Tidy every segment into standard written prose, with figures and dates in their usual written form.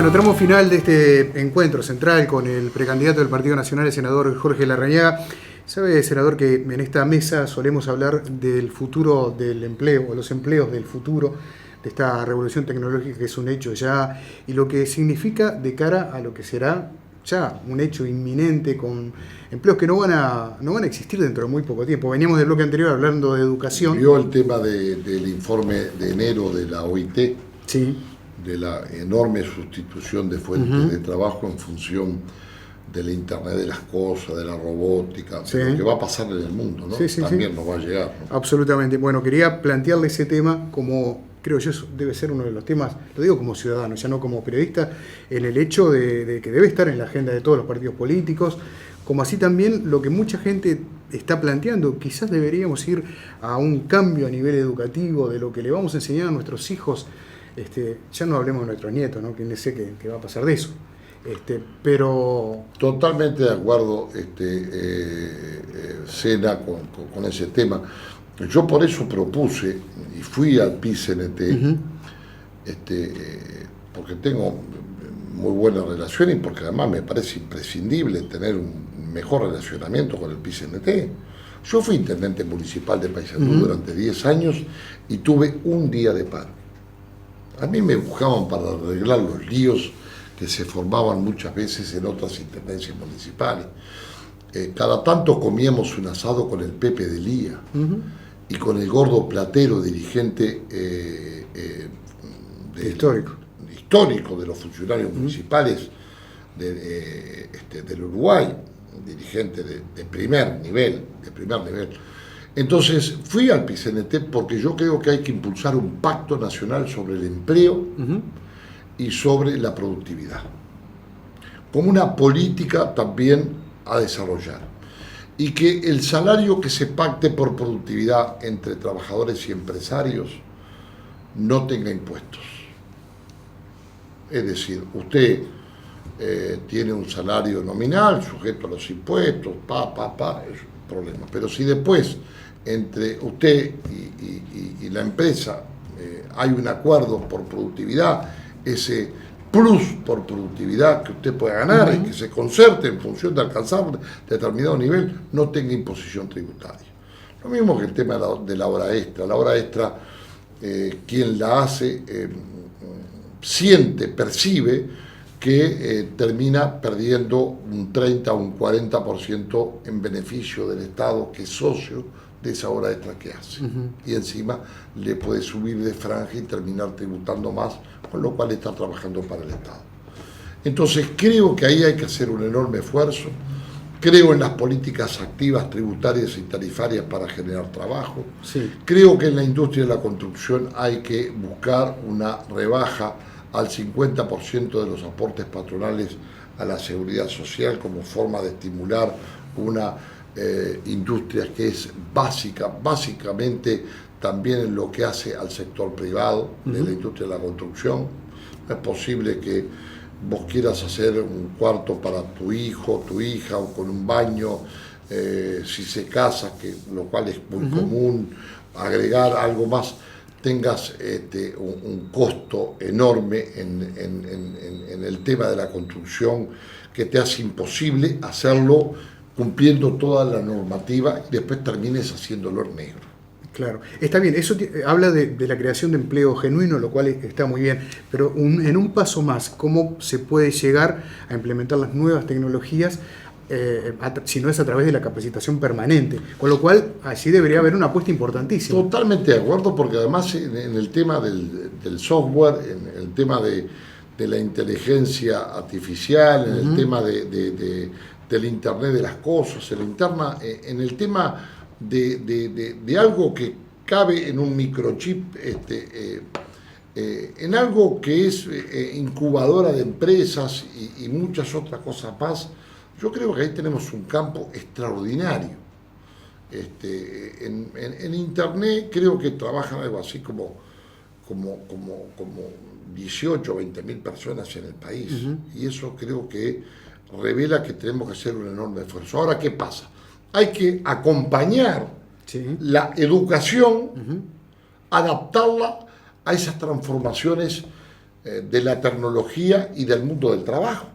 Bueno, tramo final de este encuentro central con el precandidato del Partido Nacional, el senador Jorge Larrañaga. Sabe, senador, que en esta mesa solemos hablar del futuro del empleo, o los empleos del futuro, de esta revolución tecnológica que es un hecho ya, y lo que significa de cara a lo que será ya un hecho inminente, con empleos que no van a existir dentro de muy poco tiempo. Veníamos del bloque anterior hablando de educación. Vio el tema del informe de enero de la OIT, sí, de la enorme sustitución de fuentes de trabajo en función del Internet de las cosas, de la robótica, sí, de lo que va a pasar en el mundo, ¿no? Sí, También nos va a llegar, ¿no? Absolutamente. Bueno, quería plantearle ese tema como, creo yo, debe ser uno de los temas, lo digo como ciudadano, ya no como periodista, en el hecho de que debe estar en la agenda de todos los partidos políticos, como así también lo que mucha gente está planteando, quizás deberíamos ir a un cambio a nivel educativo de lo que le vamos a enseñar a nuestros hijos. Ya no hablemos de nuestros nietos, ¿no? Que no sé qué va a pasar de eso. Pero... Totalmente de acuerdo, Sena, con ese tema. Yo por eso propuse, y fui al PICNT, porque tengo muy buena relación y porque además me parece imprescindible tener un mejor relacionamiento con el PICNT. Yo fui intendente municipal de Paysandú durante 10 años y tuve un día de paro. A mí me buscaban para arreglar los líos que se formaban muchas veces en otras intendencias municipales. Cada tanto comíamos un asado con el Pepe de Lía y con el Gordo Platero, dirigente histórico de los funcionarios municipales del Uruguay, dirigente de primer nivel. Entonces fui al PICNT porque yo creo que hay que impulsar un pacto nacional sobre el empleo y sobre la productividad, como una política también a desarrollar, y que el salario que se pacte por productividad entre trabajadores y empresarios no tenga impuestos. Es decir, usted tiene un salario nominal sujeto a los impuestos, es un problema, pero si después entre usted y la empresa hay un acuerdo por productividad, ese plus por productividad que usted pueda ganar y que se concerte en función de alcanzar determinado nivel, no tenga imposición tributaria. Lo mismo que el tema de la hora extra. La hora extra, quien la hace percibe que termina perdiendo un 30 o un 40% en beneficio del Estado, que es socio de esa hora extra que hace. Y encima le puede subir de franja y terminar tributando más, con lo cual está trabajando para el Estado. Entonces creo que ahí hay que hacer un enorme esfuerzo. Creo en las políticas activas tributarias y tarifarias para generar trabajo. Sí. Creo que en la industria de la construcción hay que buscar una rebaja al 50% de los aportes patronales a la seguridad social como forma de estimular una industria que es básicamente también en lo que hace al sector privado de la industria de la construcción. No es posible que vos quieras hacer un cuarto para tu hijo, tu hija, o con un baño, si se casa, lo cual es muy común, agregar algo más, tengas un costo enorme en el tema de la construcción que te hace imposible hacerlo cumpliendo toda la normativa y después termines haciéndolo en negro. Claro, está bien, eso habla de la creación de empleo genuino, lo cual está muy bien, pero en un paso más, ¿cómo se puede llegar a implementar las nuevas tecnologías si no es a través de la capacitación permanente? Con lo cual, allí debería haber una apuesta importantísima. Totalmente de acuerdo, porque además en el tema del software, en el tema de la inteligencia artificial, en el tema del Internet de las cosas, en el tema de algo que cabe en un microchip, en algo que es incubadora de empresas y muchas otras cosas más. Yo creo que ahí tenemos un campo extraordinario. En Internet creo que trabajan algo así como 18 o 20 mil personas en el país. Y eso creo que revela que tenemos que hacer un enorme esfuerzo. Ahora, ¿qué pasa? Hay que acompañar la educación, adaptarla a esas transformaciones de la tecnología y del mundo del trabajo.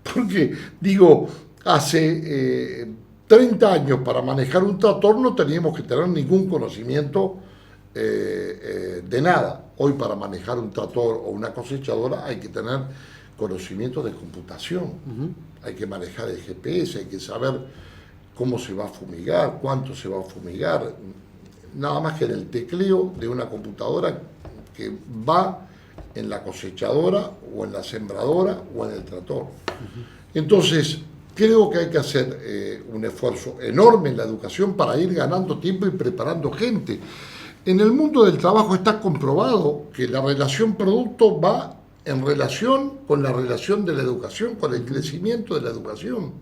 Porque, digo, hace 30 años para manejar un tractor no teníamos que tener ningún conocimiento de nada. Hoy para manejar un tractor o una cosechadora hay que tener conocimiento de computación, hay que manejar el GPS, hay que saber cómo se va a fumigar, cuánto se va a fumigar, nada más que en el tecleo de una computadora que va en la cosechadora o en la sembradora o en el tractor. Entonces, creo que hay que hacer un esfuerzo enorme en la educación para ir ganando tiempo y preparando gente. En el mundo del trabajo está comprobado que la relación producto va en relación con la relación de la educación, con el crecimiento de la educación.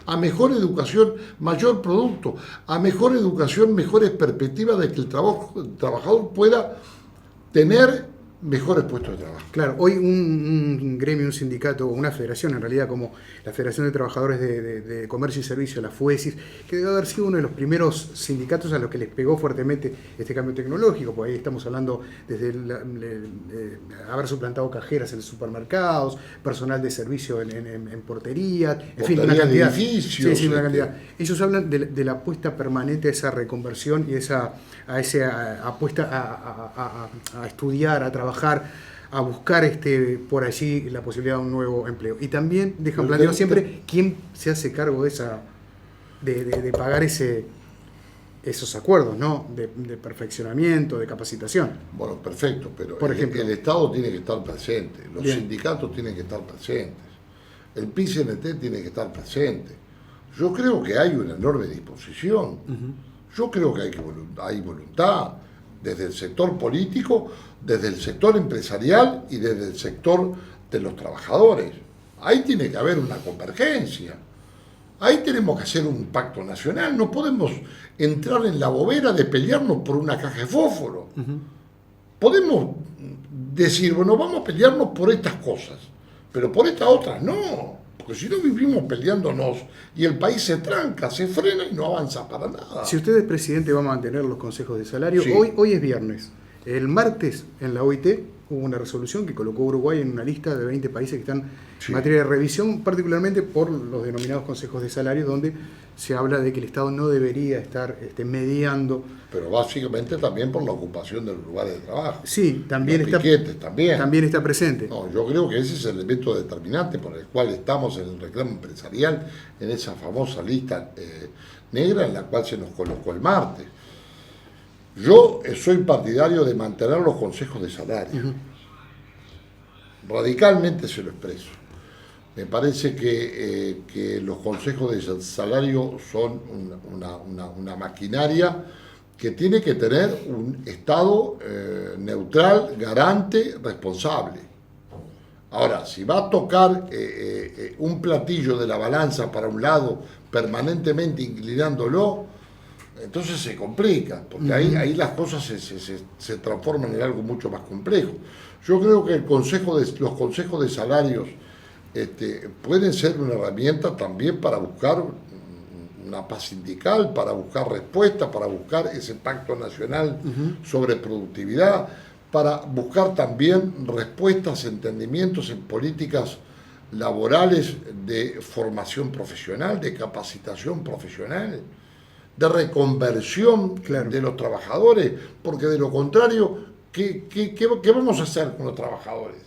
A mejor educación, mayor producto. A mejor educación, mejores perspectivas de que el trabajador pueda tener mejores puestos de trabajo. Claro, hoy un gremio, un sindicato, una federación en realidad, como la Federación de Trabajadores de Comercio y Servicio, la FUESIS, que debe haber sido uno de los primeros sindicatos a los que les pegó fuertemente este cambio tecnológico, porque ahí estamos hablando desde haber suplantado cajeras en supermercados, personal de servicio en porterías, en fin, una cantidad. De edificios, sí, una cantidad. Ellos hablan de la apuesta permanente a esa reconversión y esa apuesta a estudiar, a trabajar, a buscar por allí la posibilidad de un nuevo empleo. Y también dejan planteado siempre quién se hace cargo de esa de pagar esos acuerdos, ¿no? De perfeccionamiento, de capacitación. Bueno, perfecto, pero por ejemplo, el Estado tiene que estar presente, los sindicatos tienen que estar presentes, el PICNT tiene que estar presente. Yo creo que hay una enorme disposición. Yo creo que hay voluntad desde el sector político, desde el sector empresarial y desde el sector de los trabajadores. Ahí tiene que haber una convergencia. Ahí tenemos que hacer un pacto nacional. No podemos entrar en la bobera de pelearnos por una caja de fósforo. Podemos decir, bueno, vamos a pelearnos por estas cosas, pero por estas otras no. Porque si no vivimos peleándonos y el país se tranca, se frena y no avanza para nada. Si usted es presidente, va a mantener los consejos de salario. Sí. Hoy es viernes. El martes en la OIT hubo una resolución que colocó a Uruguay en una lista de 20 países que están en materia de revisión, particularmente por los denominados consejos de salario, donde se habla de que el Estado no debería estar mediando. Pero básicamente también por la ocupación de los lugares de trabajo. Sí, también los piquetes, también está presente. No, yo creo que ese es el elemento determinante por el cual estamos en el reclamo empresarial, en esa famosa lista negra en la cual se nos colocó el martes. Yo soy partidario de mantener los consejos de salario. Radicalmente se lo expreso. Me parece que los consejos de salario son una maquinaria que tiene que tener un Estado neutral, garante, responsable. Ahora, si va a tocar un platillo de la balanza para un lado, permanentemente inclinándolo, entonces se complica, porque ahí las cosas se transforman en algo mucho más complejo. Yo creo que los consejos de salarios pueden ser una herramienta también para buscar una paz sindical, para buscar respuestas, para buscar ese pacto nacional sobre productividad, para buscar también respuestas, entendimientos en políticas laborales de formación profesional, de capacitación profesional, de reconversión de los trabajadores, porque de lo contrario, ¿qué vamos a hacer con los trabajadores?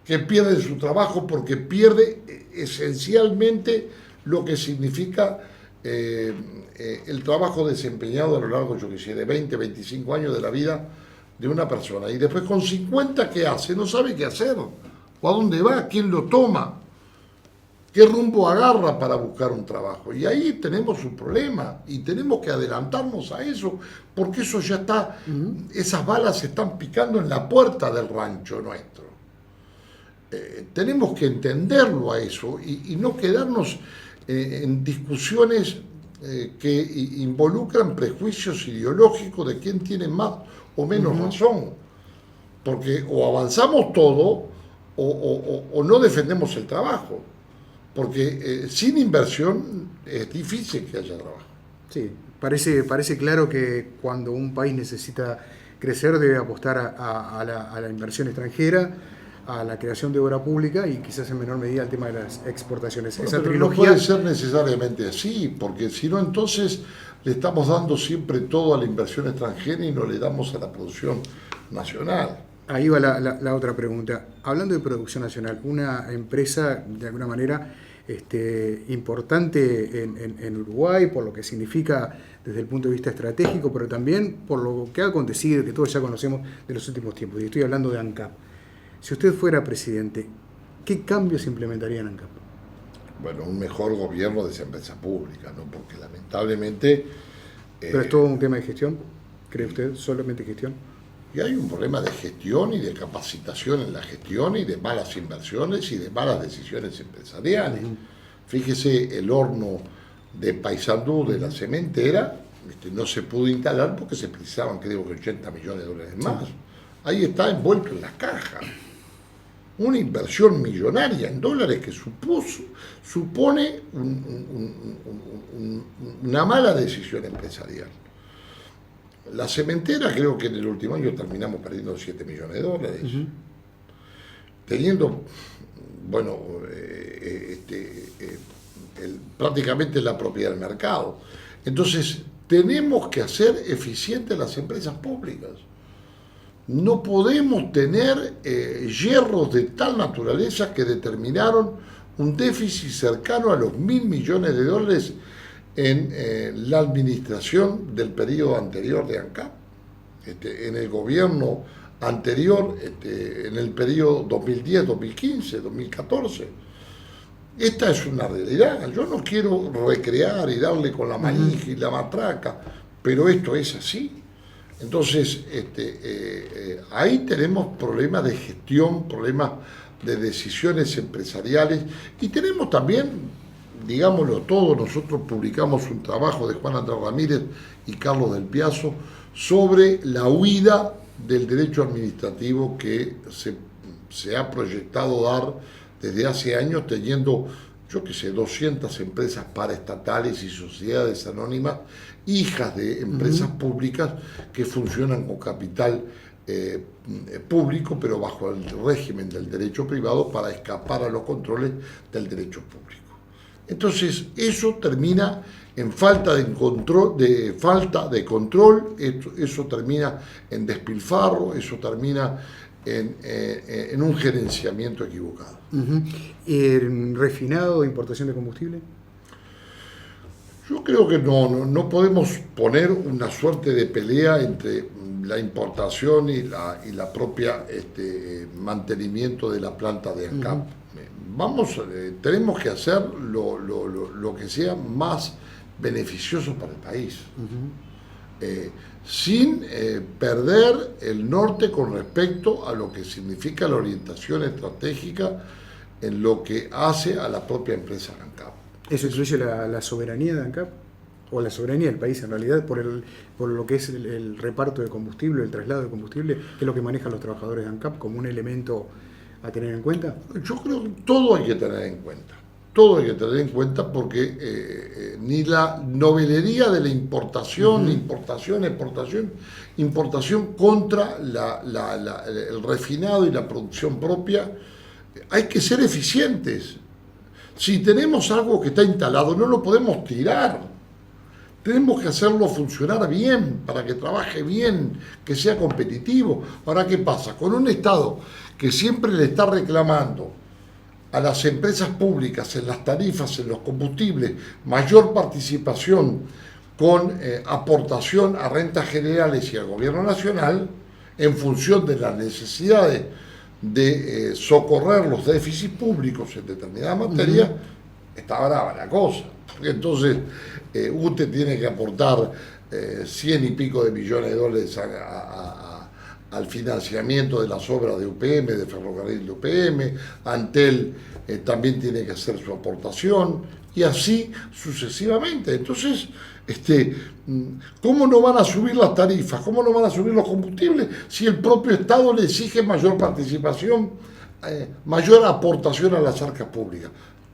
Que pierden su trabajo porque pierde esencialmente lo que significa el trabajo desempeñado a lo largo, yo que sé, de 20, 25 años de la vida de una persona. Y después con 50, ¿qué hace? No sabe qué hacer, o a dónde va, quién lo toma, qué rumbo agarra para buscar un trabajo. Y ahí tenemos un problema y tenemos que adelantarnos a eso, porque eso ya está, esas balas se están picando en la puerta del rancho nuestro. Tenemos que entenderlo a eso y no quedarnos en discusiones que involucran prejuicios ideológicos de quién tiene más o menos razón, porque o avanzamos todo o no defendemos el trabajo, porque sin inversión es difícil que haya trabajo. Sí, parece claro que cuando un país necesita crecer debe apostar a la inversión extranjera, a la creación de obra pública y quizás en menor medida al tema de las exportaciones. Bueno, Esa pero trilogía... no puede ser necesariamente así, porque si no, entonces le estamos dando siempre todo a la inversión extranjera y no le damos a la producción nacional. Ahí va la otra pregunta. Hablando de producción nacional, una empresa de alguna manera importante en Uruguay, por lo que significa desde el punto de vista estratégico, pero también por lo que ha acontecido, que todos ya conocemos de los últimos tiempos. Y estoy hablando de ANCAP. Si usted fuera presidente, ¿qué cambios implementaría en ANCAP? Bueno, un mejor gobierno de esa empresa pública, ¿no? Porque lamentablemente... ¿Pero es todo un tema de gestión? ¿Cree usted solamente gestión? Y hay un problema de gestión y de capacitación en la gestión y de malas inversiones y de malas decisiones empresariales. Fíjese, el horno de Paysandú de la cementera no se pudo instalar porque se precisaban, creo que $80 millones más. Sí. Ahí está envuelto en las cajas. Una inversión millonaria en dólares que supone una mala decisión empresarial. La cementera, creo que en el último año terminamos perdiendo $7 millones. Teniendo, bueno, prácticamente la propiedad del mercado. Entonces, tenemos que hacer eficientes las empresas públicas. No podemos tener hierros de tal naturaleza que determinaron un déficit cercano a los $1.000 millones en la administración del periodo anterior de ANCAP, en el gobierno anterior, en el periodo 2010, 2015, 2014. Esta es una realidad. Yo no quiero recrear y darle con la manija y la matraca, pero esto es así. Entonces, ahí tenemos problemas de gestión, problemas de decisiones empresariales y tenemos también, digámoslo todo, nosotros publicamos un trabajo de Juan Andrés Ramírez y Carlos del Piazzo sobre la huida del derecho administrativo que se ha proyectado dar desde hace años, teniendo, yo qué sé, 200 empresas paraestatales y sociedades anónimas, hijas de empresas públicas que funcionan con capital público, pero bajo el régimen del derecho privado para escapar a los controles del derecho público. Entonces, eso termina en falta de control, eso termina en despilfarro, eso termina en un gerenciamiento equivocado. ¿Refinado de importación de combustible? Yo creo que no podemos poner una suerte de pelea entre la importación y la propia mantenimiento de la planta de ANCAP. Tenemos que hacer lo que sea más beneficioso para el país, sin perder el norte con respecto a lo que significa la orientación estratégica en lo que hace a la propia empresa ANCAP. ¿Eso incluye la soberanía de ANCAP? ¿O la soberanía del país en realidad por lo que es el reparto de combustible, el traslado de combustible, que es lo que manejan los trabajadores de ANCAP como un elemento a tener en cuenta? Yo creo que todo hay que tener en cuenta. Todo hay que tener en cuenta porque ni la novelería de la importación, importación contra el refinado y la producción propia, hay que ser eficientes. Si tenemos algo que está instalado, no lo podemos tirar. Tenemos que hacerlo funcionar bien, para que trabaje bien, que sea competitivo. Ahora, ¿qué pasa? Con un Estado que siempre le está reclamando a las empresas públicas en las tarifas, en los combustibles, mayor participación con aportación a rentas generales y al gobierno nacional, en función de las necesidades de socorrer los déficits públicos en determinadas materias, está brava la cosa. Porque entonces UTE tiene que aportar 100 y pico de millones de dólares al financiamiento de las obras de UPM, de ferrocarril de UPM, Antel también tiene que hacer su aportación, y así sucesivamente. Entonces, ¿cómo no van a subir las tarifas? ¿Cómo no van a subir los combustibles si el propio Estado le exige mayor participación, mayor aportación a las arcas públicas?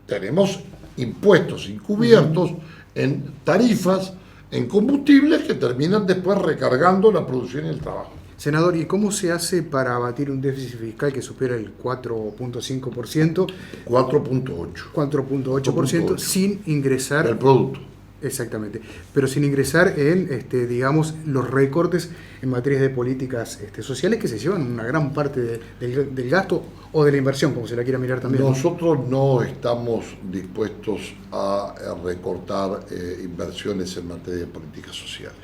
Tenemos impuestos encubiertos en tarifas, en combustibles que terminan después recargando la producción y el trabajo. Senador, ¿y cómo se hace para abatir un déficit fiscal que supera el 4.5%? 4.8% sin ingresar... El producto. Exactamente, pero sin ingresar en, digamos, los recortes en materia de políticas sociales que se llevan una gran parte del gasto o de la inversión, como se la quiera mirar también. Nosotros no estamos dispuestos a recortar inversiones en materia de políticas sociales.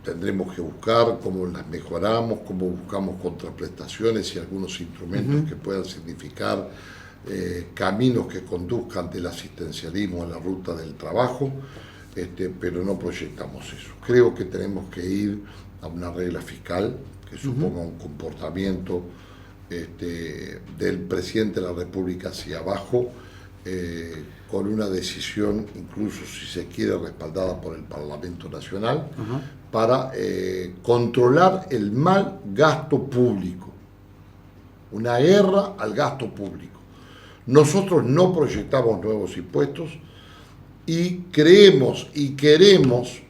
Tendremos que buscar cómo las mejoramos, cómo buscamos contraprestaciones y algunos instrumentos que puedan significar caminos que conduzcan del asistencialismo a la ruta del trabajo, pero no proyectamos eso. Creo que tenemos que ir a una regla fiscal que suponga un comportamiento del presidente de la República hacia abajo, con una decisión, incluso si se quiere, respaldada por el Parlamento Nacional, para controlar el mal gasto público, una guerra al gasto público. Nosotros no proyectamos nuevos impuestos y creemos y queremos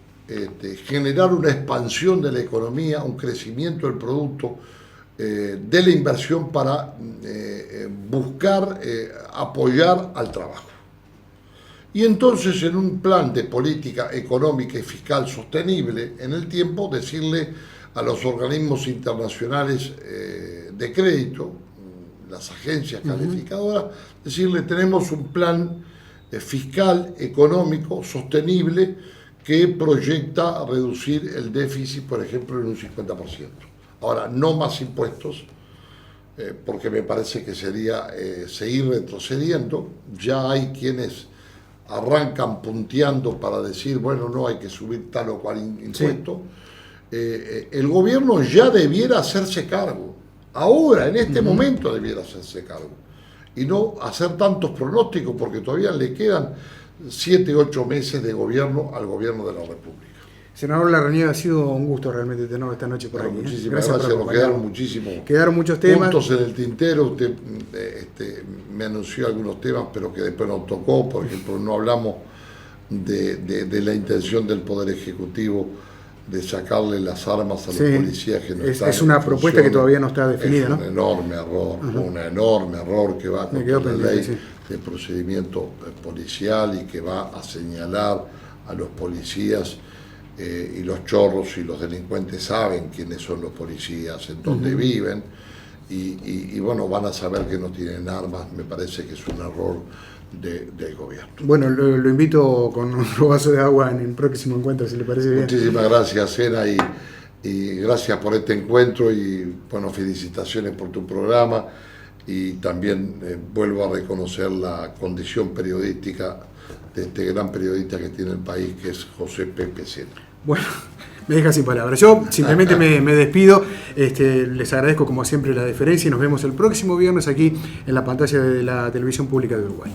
generar una expansión de la economía, un crecimiento del producto, de la inversión para buscar apoyar al trabajo. Y entonces, en un plan de política económica y fiscal sostenible en el tiempo, decirle a los organismos internacionales de crédito, las agencias calificadoras, decirle: tenemos un plan fiscal, económico, sostenible, que proyecta reducir el déficit, por ejemplo, en un 50%. Ahora, no más impuestos, porque me parece que sería seguir retrocediendo. Ya hay quienes arrancan punteando para decir, bueno, no hay que subir tal o cual impuesto. Sí. El gobierno ya debiera hacerse cargo. Ahora, en este momento, debiera hacerse cargo. Y no hacer tantos pronósticos, porque todavía le quedan 7, 8 meses de gobierno al gobierno de la República. Senador Larrañaga, ha sido un gusto realmente tenerlo esta noche por aquí. Muchísimas gracias. Nos quedaron muchos temas. Puntos en el tintero. Usted me anunció algunos temas, pero que después nos tocó. Por ejemplo, no hablamos de la intención del Poder Ejecutivo de sacarle las armas a los policías que no están. Es una propuesta que todavía no está definida, ¿no? Es un enorme error que va contra la ley de procedimiento policial y que va a señalar a los policías, y los chorros y los delincuentes saben quiénes son los policías, en dónde viven, y bueno, van a saber que no tienen armas. Me parece que es un error del gobierno. Bueno, lo invito con otro vaso de agua en el próximo encuentro, si le parece bien. Muchísimas gracias, Sena, y gracias por este encuentro, y bueno, felicitaciones por tu programa, y también vuelvo a reconocer la condición periodística de este gran periodista que tiene el país, que es José Pepe Sena. Bueno, me deja sin palabras. Yo simplemente me despido. Les agradezco como siempre la deferencia y nos vemos el próximo viernes aquí en la pantalla de la Televisión Pública de Uruguay.